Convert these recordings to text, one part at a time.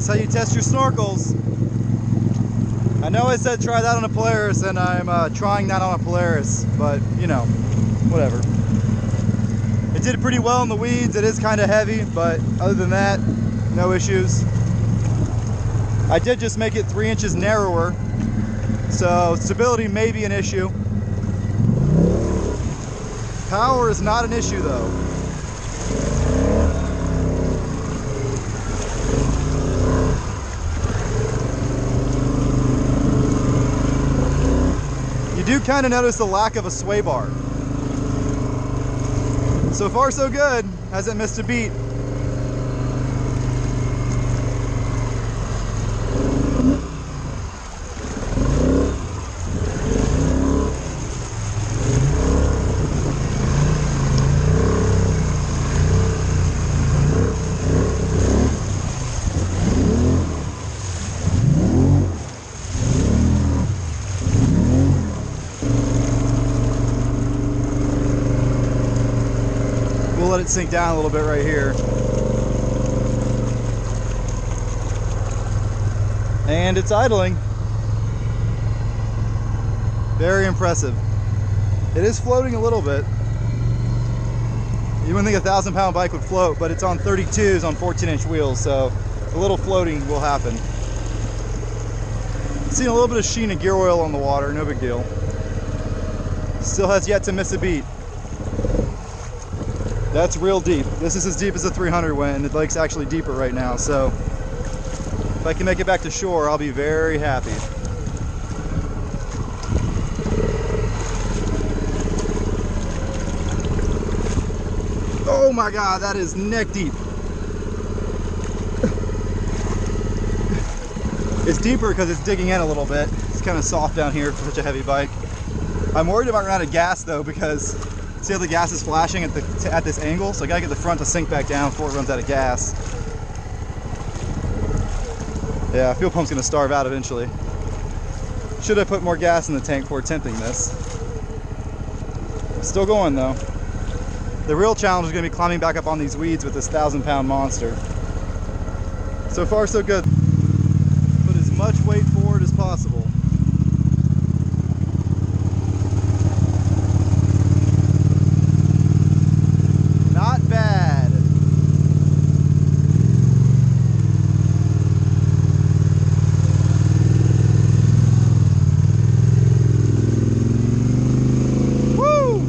That's how you test your snorkels. I know I said try that on a Polaris, and I'm trying that on a Polaris, but you know, whatever. It did pretty well in the weeds. It is kind of heavy, but other than that, no issues. I did just make it 3 inches narrower, so stability may be an issue. Power is not an issue though. You do kind of notice the lack of a sway bar. So far so good, hasn't missed a beat. We'll let it sink down a little bit right here. And it's idling. Very impressive. It is floating a little bit. You wouldn't think a 1,000-pound bike would float, but it's on 32s on 14-inch wheels, so a little floating will happen. Seeing a little bit of sheen of gear oil on the water, no big deal. Still has yet to miss a beat. That's real deep. This is as deep as the 300 went, and the lake's actually deeper right now, so if I can make it back to shore, I'll be very happy. Oh my God, that is neck deep. It's deeper because it's digging in a little bit. It's kind of soft down here for such a heavy bike. I'm worried about running out of gas though, because see how the gas is flashing at this angle? So I gotta get the front to sink back down before it runs out of gas. Yeah, fuel pump's gonna starve out eventually. Should I put more gas in the tank before attempting this? Still going though. The real challenge is gonna be climbing back up on these weeds with this 1,000-pound monster. So far so good. Put as much weight forward as possible. Not bad. Woo!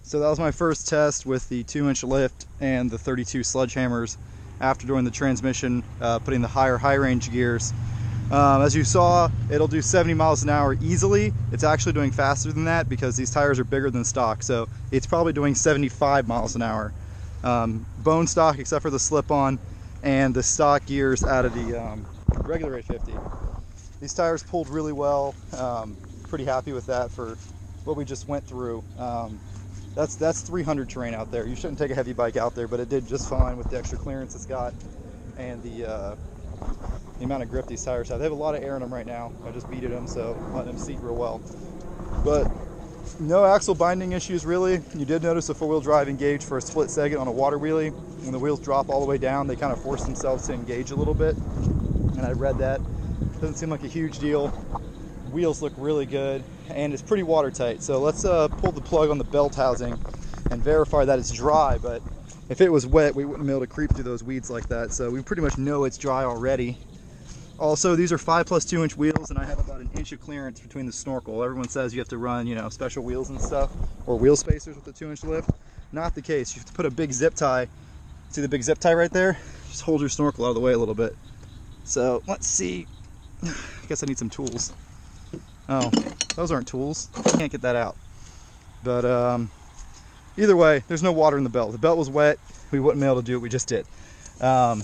So that was my first test with the 2-inch lift and the 32 sludgehammers after doing the transmission, putting the high range gears. As you saw, it'll do 70 miles an hour easily. It's actually doing faster than that because these tires are bigger than stock. So it's probably doing 75 miles an hour. Bone stock except for the slip-on and the stock gears out of the regular 850. These tires pulled really well. Pretty happy with that for what we just went through. That's 300 terrain out there. You shouldn't take a heavy bike out there, but it did just fine with the extra clearance it's got and the amount of grip these tires have. They have a lot of air in them right now. I just beaded them, so I'm letting them seat real well. But no axle binding issues really. You did notice a 4-wheel drive engage for a split second on a water wheelie. When the wheels drop all the way down, they kind of force themselves to engage a little bit. And I read that. Doesn't seem like a huge deal. Wheels look really good and it's pretty watertight. So let's pull the plug on the belt housing and verify that it's dry. But if it was wet, we wouldn't be able to creep through those weeds like that. So we pretty much know it's dry already. Also, these are 5+ 2-inch wheels, and I have about 1 inch of clearance between the snorkel. Everyone says you have to run, you know, special wheels and stuff, or wheel spacers with the 2-inch lift. Not the case. You have to put a big zip tie. See the big zip tie right there? Just hold your snorkel out of the way a little bit. So let's see. I guess I need some tools. Oh, those aren't tools. I can't get that out. But either way, there's no water in the belt. If the belt was wet, we wouldn't be able to do what we just did. And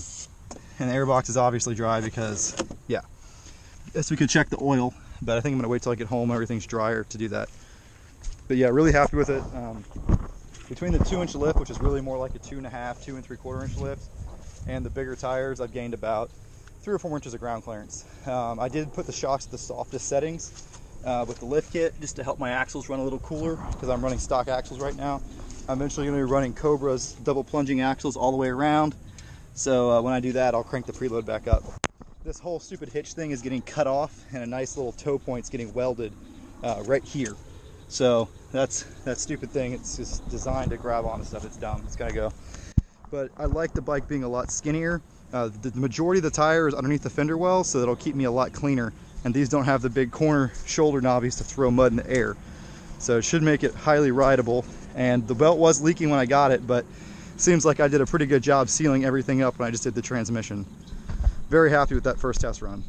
the airbox is obviously dry because, yeah. Guess we could check the oil. but I think I'm gonna wait till I get home, everything's drier, to do that. But yeah, really happy with it. Between the 2-inch lift, which is really more like a 2.5, 2 3/4 inch lift, and the bigger tires, I've gained about 3 or 4 inches of ground clearance. I did put the shocks at the softest settings with the lift kit, just to help my axles run a little cooler, because I'm running stock axles right now. I'm eventually going to be running Cobra's double plunging axles all the way around. So when I do that, I'll crank the preload back up. This whole stupid hitch thing is getting cut off, and a nice little toe point's getting welded right here. So that stupid thing, it's just designed to grab onto stuff. It's dumb, it's gotta go. But I like the bike being a lot skinnier. The majority of the tire is underneath the fender well, so that'll keep me a lot cleaner. And these don't have the big corner shoulder knobbies to throw mud in the air. So it should make it highly rideable. And the belt was leaking when I got it, but seems like I did a pretty good job sealing everything up when I just did the transmission. Very happy with that first test run.